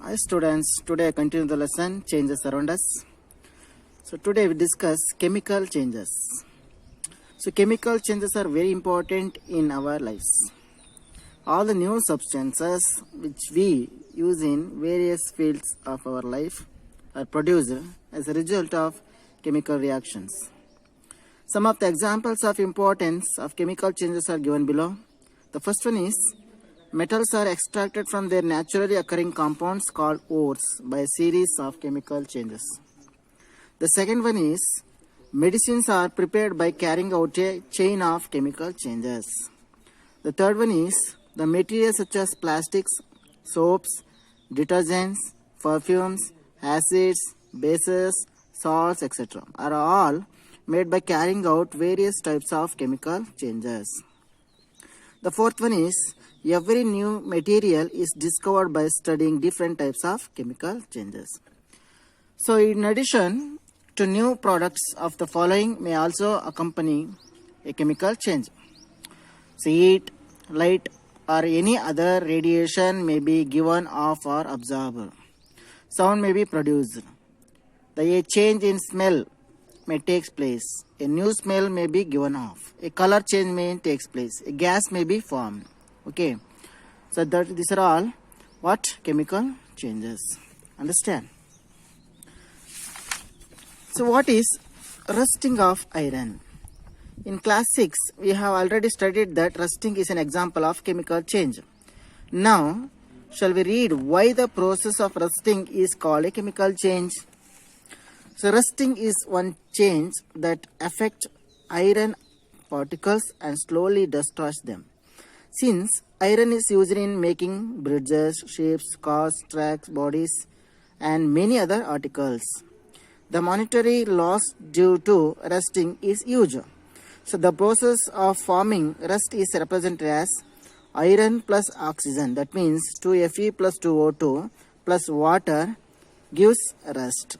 Hi students, today I continue the lesson changes around us. So today we discuss chemical changes. So chemical changes are very important in our lives. All the new substances which we use in various fields of our life are produced as a result of chemical reactions. Some of the examples of importance of chemical changes are given below. The first one is metals are extracted from their naturally occurring compounds called ores by a series of chemical changes. The second one is medicines are prepared by carrying out a chain of chemical changes. The third one is the materials such as plastics, soaps, detergents, perfumes, acids, bases, salts, etc. are all made by carrying out various types of chemical changes. The fourth one is every new material is discovered by studying different types of chemical changes. So in addition to new products of the following may also accompany a chemical change. So heat, light or any other radiation may be given off or absorbed. Sound may be produced. A change in smell may take place. A new smell may be given off. A color change may take place. A gas may be formed. Okay. So these are all what chemical changes. Understand? So what is rusting of iron? In class 6, we have already studied that rusting is an example of chemical change. Now, shall we read why the process of rusting is called a chemical change? So rusting is one change that affects iron particles and slowly destroys them. Since iron is used in making bridges, ships, cars, tracks, bodies and many other articles, the monetary loss due to rusting is huge. So the process of forming rust is represented as iron plus oxygen, that means 2Fe plus 2O2 plus water gives rust,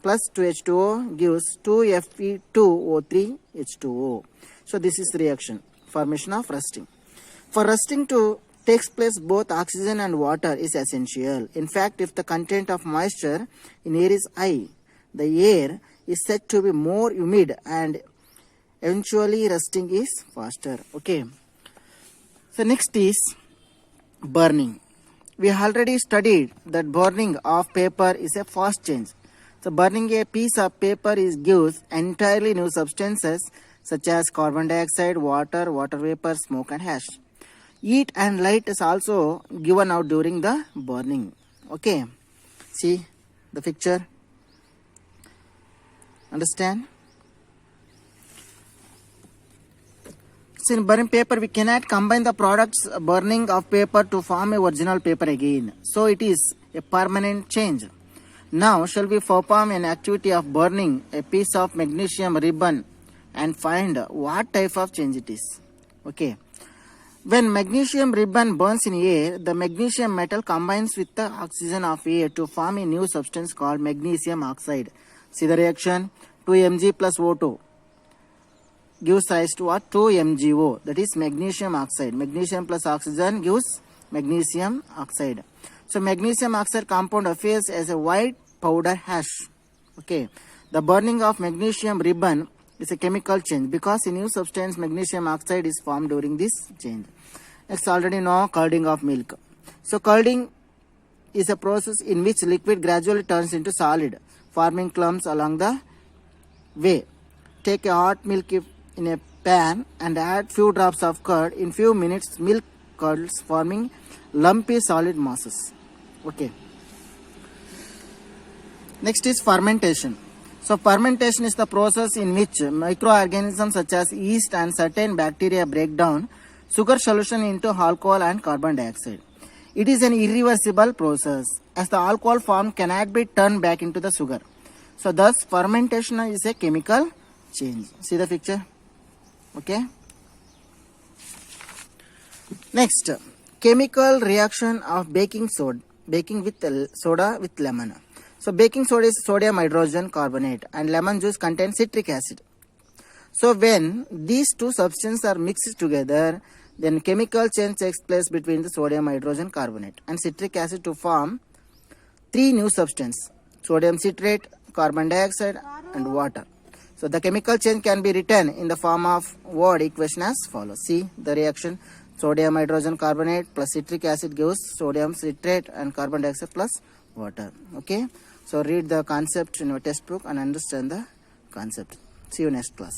plus 2H2O gives 2Fe2O3H2O. So this is the reaction, formation of rusting. For rusting to take place, both oxygen and water is essential. In fact, if the content of moisture in air is high, the air is said to be more humid and eventually rusting is faster. Okay. So next is burning. We already studied that burning of paper is a fast change. So burning a piece of paper gives entirely new substances such as carbon dioxide, water, water vapor, smoke and ash. Heat and light is also given out during the burning. Okay. See the picture. Understand? So in burning paper, we cannot combine the products burning of paper to form a original paper again. So it is a permanent change. Now shall we perform an activity of burning a piece of magnesium ribbon and find what type of change it is. Okay. When magnesium ribbon burns in air, the magnesium metal combines with the oxygen of air to form a new substance called magnesium oxide. See the reaction, 2Mg plus O2 gives rise to what? 2MgO, that is magnesium oxide. Magnesium plus oxygen gives magnesium oxide. So magnesium oxide compound appears as a white powder ash. Okay. The burning of magnesium ribbon is a chemical change because a new substance magnesium oxide is formed during this change. Next, already know curding of milk. So curding is a process in which liquid gradually turns into solid, forming clumps along the way. Take a hot milk in a pan and add few drops of curd. In few minutes, milk curdles, forming lumpy solid masses. Okay. Next is fermentation. So fermentation is the process in which microorganisms such as yeast and certain bacteria break down sugar solution into alcohol and carbon dioxide. It is an irreversible process as the alcohol formed cannot be turned back into the sugar. So thus fermentation is a chemical change. See the picture? Okay. Next, chemical reaction of baking with soda with lemon. So baking soda is sodium hydrogen carbonate and lemon juice contains citric acid. So when these two substances are mixed together, then chemical change takes place between the sodium hydrogen carbonate and citric acid to form three new substances: sodium citrate, carbon dioxide, and water. So the chemical change can be written in the form of word equation as follows. See the reaction: sodium hydrogen carbonate plus citric acid gives sodium citrate and carbon dioxide plus water. Okay, so read the concept in your textbook and understand the concept. See you next class.